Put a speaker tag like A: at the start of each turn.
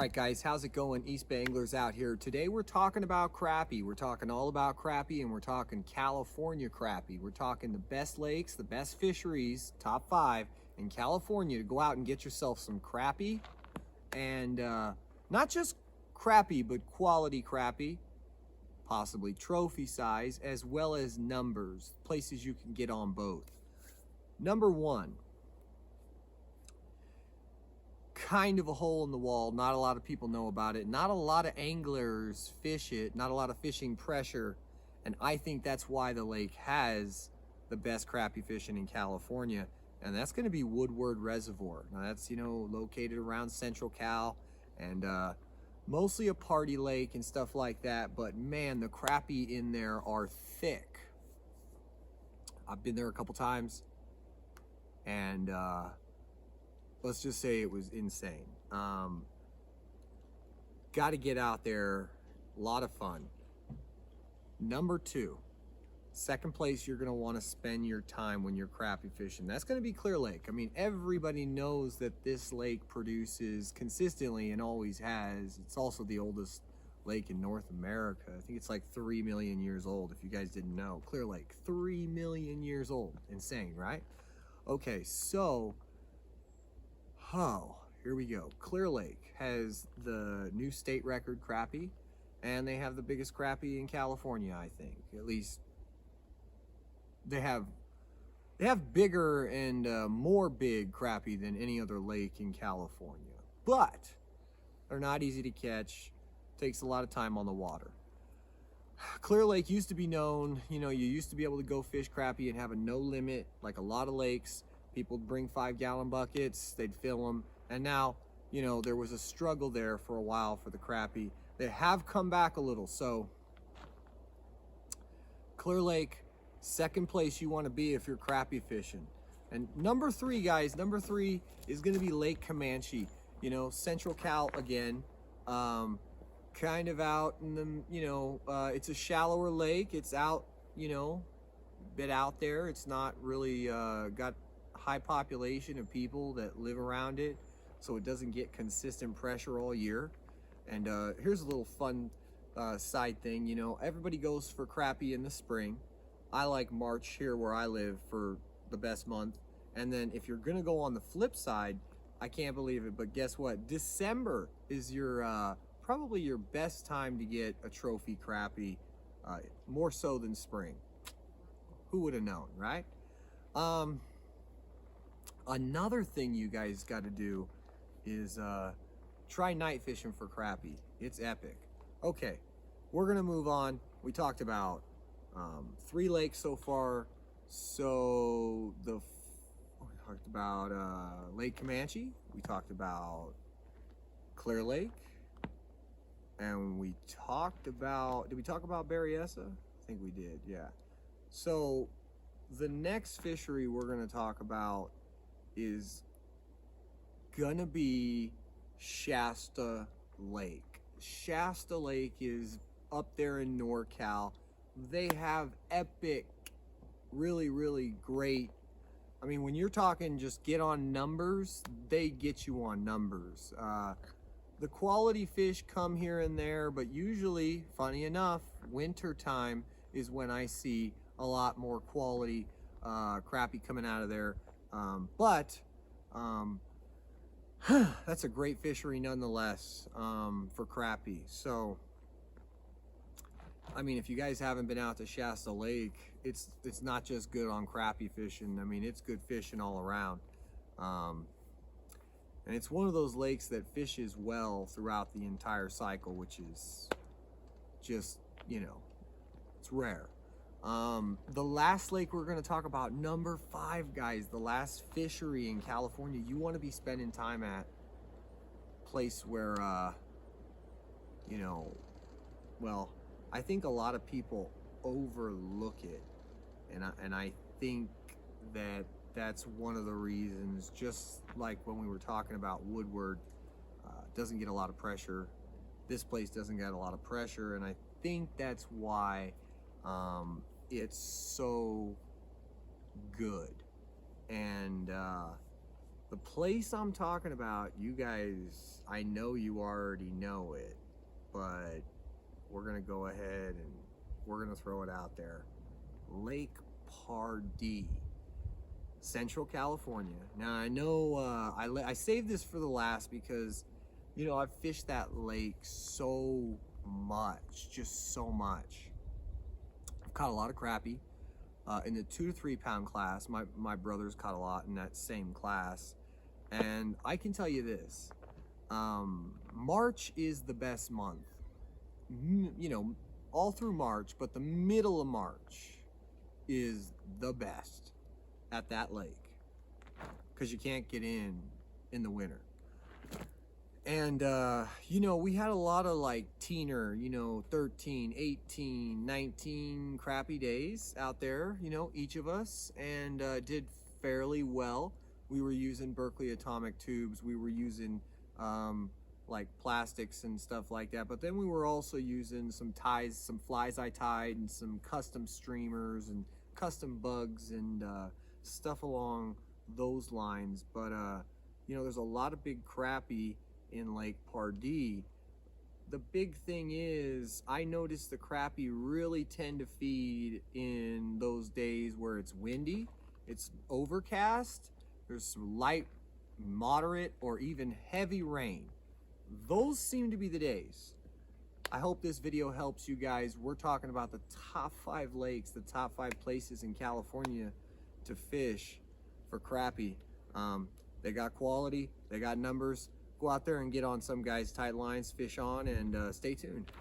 A: All right, guys, how's it going? East Bay Anglers out here. Today we're talking about crappie. We're talking all about crappie, and we're talking California crappie. We're talking the best lakes, the best fisheries, top 5 in California to go out and get yourself some crappie. And not just crappie, but quality crappie, possibly trophy size, as well as numbers, places you can get on both. Number 1. Kind of a hole in the wall. Not a lot of people know about it. Not a lot of anglers fish it. Not a lot of fishing pressure. And I think that's why the lake has the best crappie fishing in California. And that's going to be Woodward Reservoir. Now that's, located around Central Cal and mostly a Pardee lake and stuff like that. But man, the crappie in there are thick. I've been there a couple times. And let's just say it was insane. Got to get out there. A lot of fun. Number 2, second place you're going to want to spend your time when you're crappie fishing. That's going to be Clear Lake. I mean, everybody knows that this lake produces consistently and always has. It's also the oldest lake in North America. I think it's like 3 million years old, if you guys didn't know. Clear Lake, 3 million years old. Insane, right? Okay, so here we go. Clear Lake has the new state record crappie, and they have the biggest crappie in California, I think. At least they have bigger and more big crappie than any other lake in California. But they're not easy to catch. Takes a lot of time on the water. Clear Lake used to be known, you used to be able to go fish crappie and have a no limit, like a lot of lakes. People would bring 5-gallon buckets, they'd fill them. And now, there was a struggle there for a while for the crappie. They have come back a little. So Clear Lake, second place you want to be if you're crappie fishing. And number 3, guys, number 3 is going to be Lake Comanche. Central Cal again. Kind of out in the, it's a shallower lake. It's out, bit out there. It's not really got high population of people that live around it, so it doesn't get consistent pressure all year. And here's a little fun side thing. Everybody goes for crappie in the spring. I like March here where I live for the best month. And then if you're gonna go on the flip side, I can't believe it, but guess what? December is your probably your best time to get a trophy crappie, more so than spring. Who would have known, right? Another thing you guys got to do is try night fishing for crappie. It's epic. Okay, we're gonna move on. We talked about 3 lakes so far. So we talked about Lake Comanche. We talked about Clear Lake. And we talked about, did we talk about Berryessa? I think we did, yeah. So the next fishery we're gonna talk about is gonna be Shasta Lake. Shasta Lake is up there in NorCal. They have epic, really, really great. I mean, when you're talking just get on numbers, they get you on numbers. The quality fish come here and there, but usually, funny enough, winter time is when I see a lot more quality crappie coming out of there. That's a great fishery nonetheless for crappie. So, I mean, if you guys haven't been out to Shasta Lake, it's not just good on crappie fishing. I mean, it's good fishing all around. And it's one of those lakes that fishes well throughout the entire cycle, which is just, it's rare. The last lake we're going to talk about, number 5, guys, the last fishery in California you want to be spending time at. Place where, well, I think a lot of people overlook it. And I think that that's one of the reasons, just like when we were talking about Woodward, doesn't get a lot of pressure. This place doesn't get a lot of pressure, and I think that's why it's so good. And The place I'm talking about, you guys, I know you already know it, but we're gonna go ahead and we're gonna throw it out there. Lake Pardee, Central California. Now I know I saved this for the last because, you know, I've fished that lake so much, just so much. I've caught a lot of crappie in the 2 to 3 pound class. My brothers caught a lot in that same class, and I can tell you this: March is the best month. You know, all through March, but the middle of March is the best at that lake because you can't get in the winter. And you know, we had a lot of like teener, you know, 13, 18, 19 crappie days out there, you know, each of us, and did fairly well. We were using Berkeley atomic tubes, we were using like plastics and stuff like that, but then we were also using some ties, some flies I tied, and some custom streamers and custom bugs and stuff along those lines. But you know, there's a lot of big crappie in Lake Pardee. The big thing is, I noticed the crappie really tend to feed in those days where it's windy, it's overcast, there's some light, moderate, or even heavy rain. Those seem to be the days. I hope this video helps you guys. We're talking about the top 5 lakes, the top 5 places in California to fish for crappie. They got quality, they got numbers. Go out there and get on some guys' tight lines, fish on, and stay tuned.